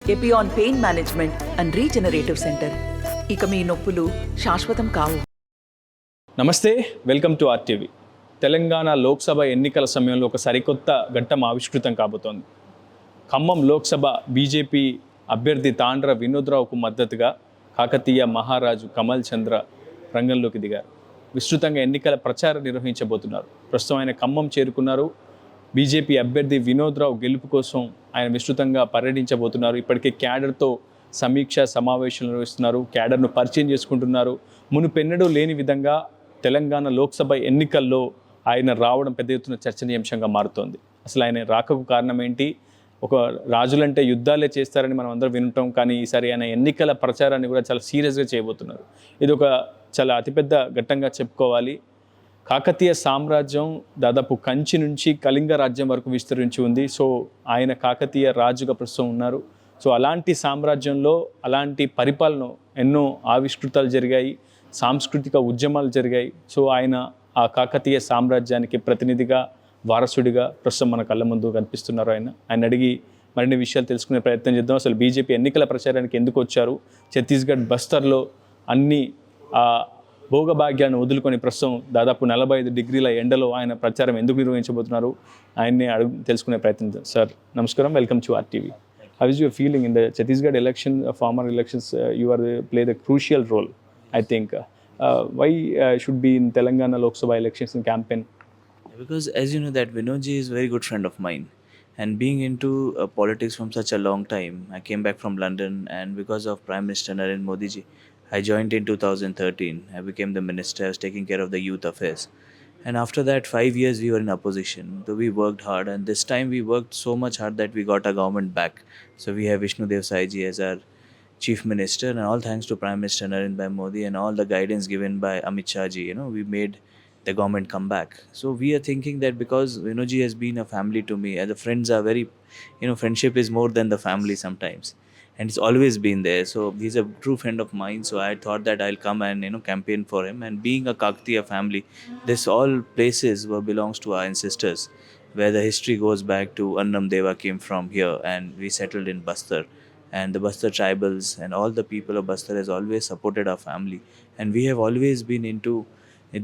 Epione pain management and regenerative centre. ఇక మీ నొప్పులు శాశ్వతం కావు. నమస్తే, welcome to RTV. Telangana Lok Sabha ఎన్నికల సమయంలో ఒక సరికొత్త ఘట్టం ఆవిష్కృతం కాబోతోంది. ఖమ్మం లోక్సభ బీజేపీ అభ్యర్థి తాండ్ర వినోద్రావుకు మద్దతుగా కాకతీయ మహారాజు కమల్ చంద్ర రంగంలోకి దిగారు. విస్తృతంగా ఎన్నికల ప్రచారం నిర్వహించబోతున్నారు. ప్రస్తుతం ఆయన ఖమ్మం చేరుకున్నారు. బీజేపీ అభ్యర్థి వినోద్రావు గెలుపు కోసం ఆయన విస్తృతంగా పర్యటించబోతున్నారు. ఇప్పటికే క్యాడర్తో సమీక్ష సమావేశాలు నిర్వహిస్తున్నారు. క్యాడర్ను పరిచయం చేసుకుంటున్నారు. మునుపెన్నడూ లేని విధంగా తెలంగాణ లోక్సభ ఎన్నికల్లో ఆయన రావడం పెద్ద ఎత్తున చర్చనీయాంశంగా మారుతోంది. అసలు ఆయన రాకకు కారణం ఏంటి? ఒక రాజులంటే యుద్ధాలే చేస్తారని మనం అందరం వింటాం, కానీ ఈసారి ఆయన ఎన్నికల ప్రచారాన్ని కూడా చాలా సీరియస్గా చేయబోతున్నారు. ఇది ఒక చాలా అతిపెద్ద ఘట్టంగా చెప్పుకోవాలి. కాకతీయ సామ్రాజ్యం దాదాపు కంచి నుంచి కళింగ రాజ్యం వరకు విస్తరించి ఉంది. సో ఆయన కాకతీయ రాజుగా ప్రస్తుతం ఉన్నారు. సో అలాంటి సామ్రాజ్యంలో అలాంటి పరిపాలన ఎన్నో ఆవిష్కృతాలు జరిగాయి, సాంస్కృతిక ఉద్యమాలు జరిగాయి. సో ఆయన ఆ కాకతీయ సామ్రాజ్యానికి ప్రతినిధిగా, వారసుడిగా ప్రస్తుతం మన కళ్ళ ముందు కనిపిస్తున్నారు. ఆయన అడిగి మరిన్ని విషయాలు తెలుసుకునే ప్రయత్నం చేద్దాం. అసలు బీజేపీ ఎన్నికల ప్రచారానికి ఎందుకు వచ్చారు? ఛత్తీస్గఢ్ బస్తర్లో అన్ని భోగభాగ్యాన్ని వదులుకొని ప్రస్తుతం దాదాపు 45 డిగ్రీల ఎండలో ఆయన ప్రచారం ఎందుకు నిర్వహించబోతున్నారు? ఆయన్ని తెలుసుకునే ప్రయత్నం. సార్ నమస్కారం, welcome to RTV. How is your feeling in the Chhattisgarh election, former elections? You are played a crucial role, I think. Why should be in Telangana Lok Sabha elections and campaign? Because as you know that Vinodji is a very good friend of mine, and being into politics from such a long time, I came back from London, and because of Prime Minister Narendra Modi ji, I joined in 2013. I became the minister. I was taking care of the youth affairs. And after that, 5 years we were in opposition. So we worked hard, and this time we worked so much hard that we got our government back. So we have Vishnu Dev Sai ji as our chief minister, and all thanks to Prime Minister Narendra Modi and all the guidance given by Amit Shah ji, we made the government come back. So we are thinking that because Vinodji has been a family to me, and the friends are very, friendship is more than the family sometimes. And it's always been there. So he's a true friend of mine. So I thought that I'll come and campaign for him. And being a Kakatiya family, this all places belongs to our ancestors, where the history goes back to Annam Deva came from here, and we settled in Bastar. And the Bastar tribals and all the people of Bastar has always supported our family. And we have always been into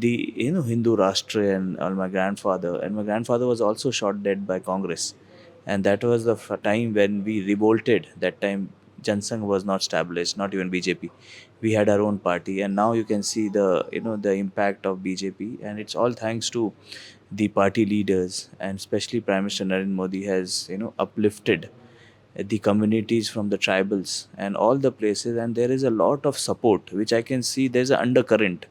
the Hindu Rashtra and all my grandfather. And my grandfather was also shot dead by Congress. And that was the time when we revolted. That time Jansangh was not established, not even BJP. We had our own party, and now you can see the impact of BJP, and it's all thanks to the party leaders, and especially Prime Minister Narendra Modi has uplifted the communities from the tribals and all the places, and there is a lot of support which I can see. There's an undercurrent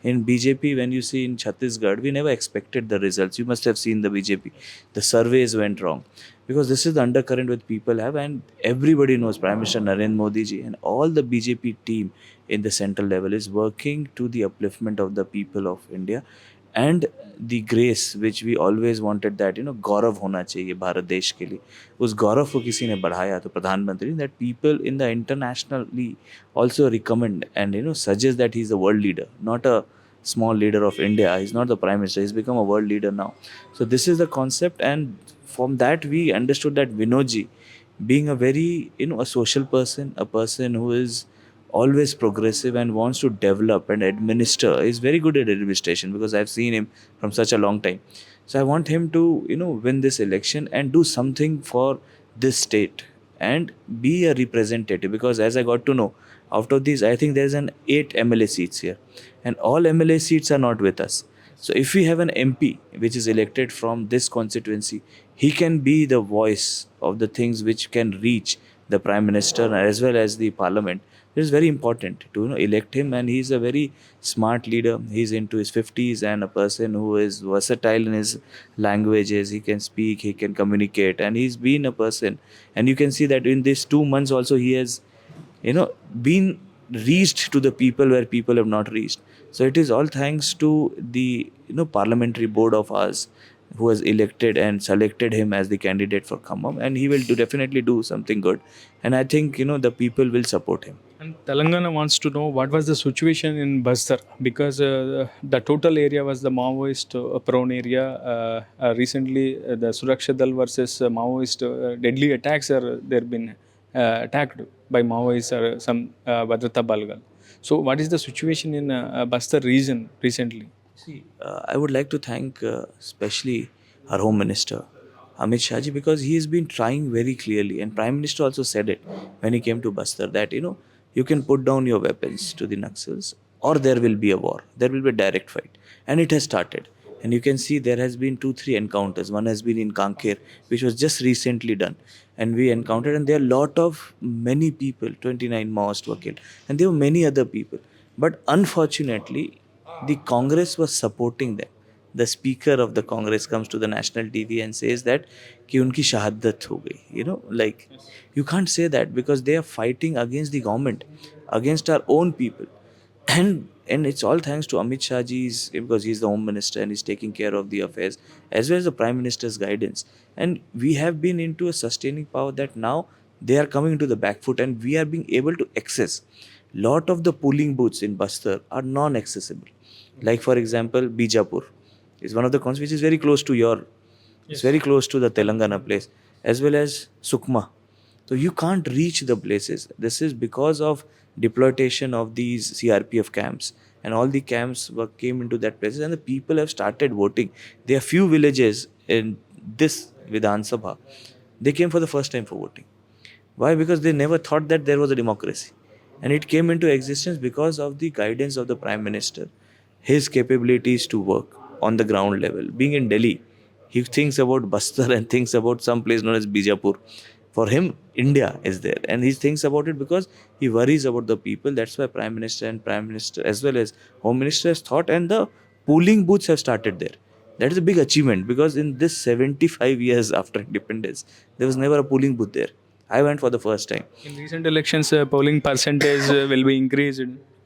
in BJP. When you see in Chhattisgarh, we never expected the results. You must have seen the BJP. The surveys went wrong because this is the undercurrent which people have, and everybody knows Prime Minister Narendra Modi ji and all the BJP team in the central level is working to the upliftment of the people of India and the grace which we always wanted, that गौरव होना चाहिए भारत देश के लिए. उस गौरव को किसी ने बढ़ाया तो प्रधानमंत्री, that people in the internationally also recommend and suggest that he is a world leader, not a small leader of India. He's not the prime minister, he's become a world leader now. So this is the concept, and from that we understood that Vinodji, being a very a social person, a person who is always progressive and wants to develop and administer, is very good at administration because I've seen him from such a long time. So I want him to win this election and do something for this state and be a representative, because as I got to know, out of these I think there's an 8 MLA seats here, and all MLA seats are not with us. So if we have an MP which is elected from this constituency, he can be the voice of the things which can reach the Prime Minister as well as the Parliament. It is very important to elect him, and he's a very smart leader. He's into his 50s and a person who is versatile in his languages. He can speak, he can communicate, and he's been a person. And you can see that in these 2 months also he has been reached to the people where people have not reached. So it is all thanks to the parliamentary board of ours who has elected and selected him as the candidate for Khammam, and he will definitely do something good, and I think the people will support him. And Telangana wants to know what was the situation in Bastar, because the total area was the Maoist prone area. Recently, the Suraksha Dal versus Maoist deadly attacks are there been attacked by Maoists or some Bhadrata Balgal. So, what is the situation in Bastar region recently? See, I would like to thank especially our Home Minister, Amit Shahji, because he has been trying very clearly, and Prime Minister also said it when he came to Bastar that you can put down your weapons to the Naxals, or there will be a war. There will be a direct fight, and it has started. And you can see there has been 2-3 encounters. One has been in Kanker, which was just recently done, and we encountered, and there are many people. 29 Maoists were killed, and there were many other people. But unfortunately, the Congress was supporting them. The speaker of the Congress comes to the national TV and says that कि उनकी शहादत हो गई. Like, you can't say that because they are fighting against the government, against our own people. And it's all thanks to Amit Shahji's, because he's the Home Minister and he's taking care of the affairs, as well as the Prime Minister's guidance. And we have been into a sustaining power that now they are coming into the back foot, and we are being able to access. Lot of the polling booths in Bastar are non-accessible. Like, for example, Bijapur is one of the cons which is very close to it's very close to the Telangana place, as well as Sukma. So you can't reach the places. This is because of deployment of these CRPF camps, and all the camps came into that places, and the people have started voting. There are few villages in this Vidhan Sabha. They came for the first time for voting. Why? Because they never thought that there was a democracy. And it came into existence because of the guidance of the Prime Minister, his capabilities to work on the ground level. Being in Delhi, he thinks about Bastar and thinks about some place known as Bijapur. For him, India is there, and he thinks about it because he worries about the people. That's why Prime Minister as well as Home Minister has thought, and the polling booths have started there. That is a big achievement, because in this 75 years after independence, there was never a polling booth there. I went for the first time. In recent elections, polling percentage will be increased.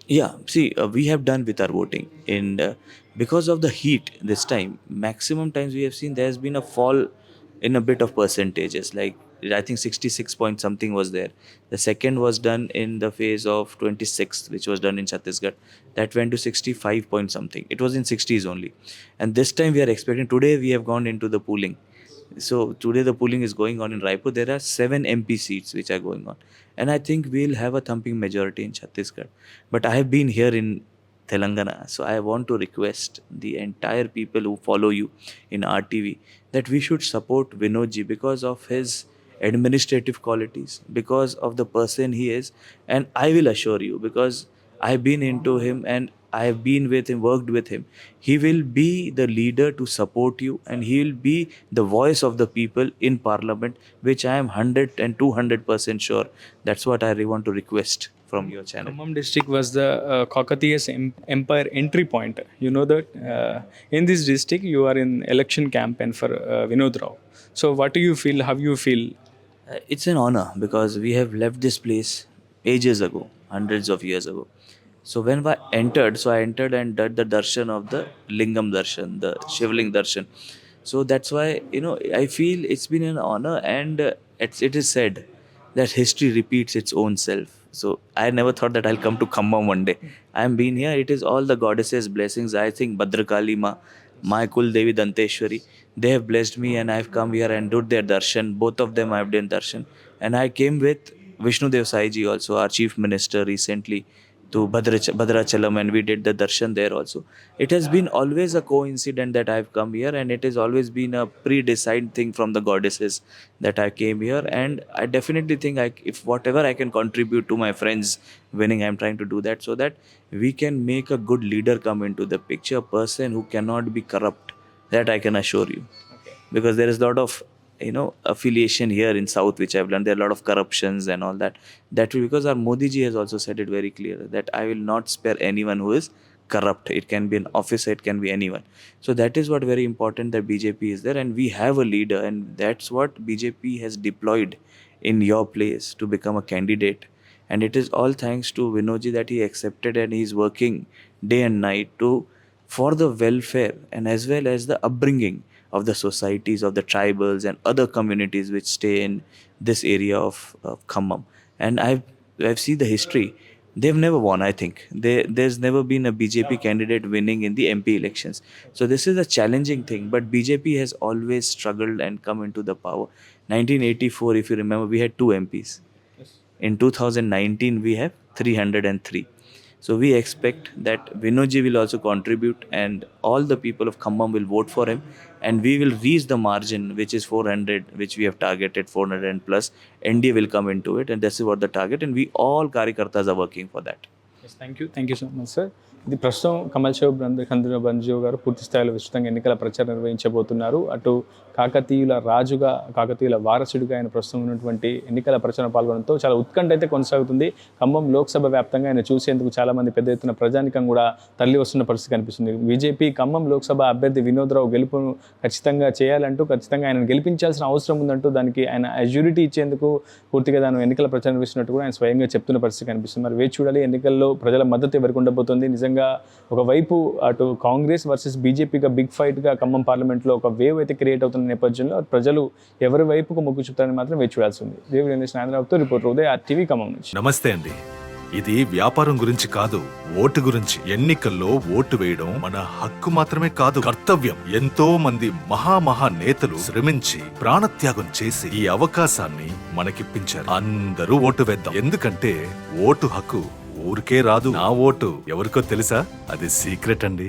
Yeah, see, we have done with our voting, and because of the heat this time, maximum times we have seen there has been a fall in a bit of percentages. Like, I think 66 point something was there. The second was done in the phase of 26th, which was done in Chhattisgarh. That went to 65 point something. It was in 60s only. And this time we are expecting, today we have gone into the polling. So today the polling is going on in Raipur. There are 7 MP seats which are going on. And I think we'll have a thumping majority in Chhattisgarh. But I have been here in Telangana. So I want to request the entire people who follow you in RTV that we should support Vinodji because of his administrative qualities, because of the person he is. And I will assure you, because I've been into him and I have been with him, worked with him. He will be the leader to support you, and he will be the voice of the people in Parliament, which I am 100 and 200% sure. That's what I really want to request from your channel. Khammam district was the Caucasus Empire entry point. You know that in this district you are in election campaign for Vinod Rao. So what do you feel? How you feel? It's an honor, because we have left this place ages ago, hundreds of years ago. So when I entered and did the darshan of the Lingam darshan, the Shivling darshan. So that's why, I feel it's been an honor, and it is said that history repeats its own self. So I never thought that I'll come to Khammam one day. I'm been here. It is all the goddesses' blessings. I think Bhadrakali Ma, my Kul Devi Danteshwari, they have blessed me, and I've come here and did their darshan. Both of them I've done darshan. And I came with Vishnu Dev Sai Ji also, our chief minister, recently to Bhadrachalam, and we did the darshan there also. It has been always a coincidence that I've come here, and it has always been a pre-decided thing from the goddesses that I came here. And I definitely think if whatever I can contribute to my friends winning, I'm trying to do that, so that we can make a good leader come into the picture, a person who cannot be corrupt. That I can assure you. Okay. Because there is a lot of affiliation here in South, which I've learned. There are a lot of corruptions and all that. That will, because our Modi ji has also said it very clear that I will not spare anyone who is corrupt. It can be an officer, it can be anyone. So that is what very important, that BJP is there, and we have a leader, and that's what BJP has deployed in your place to become a candidate. And it is all thanks to Vinodji that he accepted, and he is working day and night for the welfare and as well as the upbringing of the societies, of the tribals and other communities which stay in this area of Khammam. And I've seen the history. They've never won, I think. There's never been a BJP candidate winning in the MP elections. So this is a challenging thing, but BJP has always struggled and come into the power. 1984, if you remember, we had 2 MPs. Yes. In 2019, we have 303. So we expect that Vinodji will also contribute, and all the people of Khammam will vote for him, and we will reach the margin which is 400, which we have targeted 400 and plus. NDA will come into it, and this is what the target, and we all Karyakartas are working for that. Thank you so much sir. ఇది ప్రస్తుతం Kamal show బంజు గారు పూర్తి స్థాయిలో విస్తృతంగా ఎన్నికల ప్రచారం నిర్వహించబోతున్నారు. అటు కాకతీయుల రాజుగా, కాకతీయుల వారసుడిగా ఆయన ప్రస్తుతం ఉన్నటువంటి ఎన్నికల ప్రచారం పాల్గొనడంతో చాలా ఉత్కంఠ అయితే కొనసాగుతుంది. ఖమ్మం లోక్సభ వ్యాప్తంగా ఆయన చూసేందుకు చాలామంది పెద్ద ఎత్తున ప్రజానికం కూడా తరలి వస్తున్న పరిస్థితి కనిపిస్తుంది. బీజేపీ ఖమ్మం లోక్సభ అభ్యర్థి వినోద్ రావు గెలుపును ఖచ్చితంగా చేయాలంటూ, ఖచ్చితంగా ఆయన గెలిపించాల్సిన అవసరం ఉందంటూ, దానికి ఆయన అజ్యూరిటీ ఇచ్చేందుకు పూర్తిగా దాని ఎన్నికల ప్రచారం నిర్వహిస్తున్నట్టు కూడా ఆయన స్వయంగా చెప్తున్న పరిస్థితి కనిపిస్తుంది. మరి వేచి చూడాలి ఎన్నికల్లో ప్రజల మద్దతు ఎవరికి ఉండబోతుంది. నిజంగా ఒకవైపు అటు కాంగ్రెస్ వర్సెస్ బీజేపీగా బిగ్ ఫైట్గా ఖమ్మం పార్లమెంట్లో ఒక వేవ్ అయితే క్రియేట్ అవుతున్న నేపథ్యంలో ప్రజలు ఎవరి వైపుకు మొగ్గు చూపుతారని మాత్రం వేచి చూడాల్సి ఉంది. ఆంధ్రతో రిపోర్టర్ ఉదయ్, RTV ఖమ్మం నుంచి. నమస్తే అండి. ఇది వ్యాపారం గురించి కాదు, ఓటు గురించి. ఎన్నికల్లో ఓటు వేయడం మన హక్కు మాత్రమే కాదు, కర్తవ్యం. ఎంతో మంది మహా నేతలు శ్రమించి ప్రాణత్యాగం చేసి ఈ అవకాశాన్ని మనకిప్పించారు. అందరూ ఓటు వేద్దాం. ఎందుకంటే ఓటు హక్కు ఊరికే రాదు. నా ఓటు ఎవరికో తెలుసా? అది సీక్రెట్ అండి.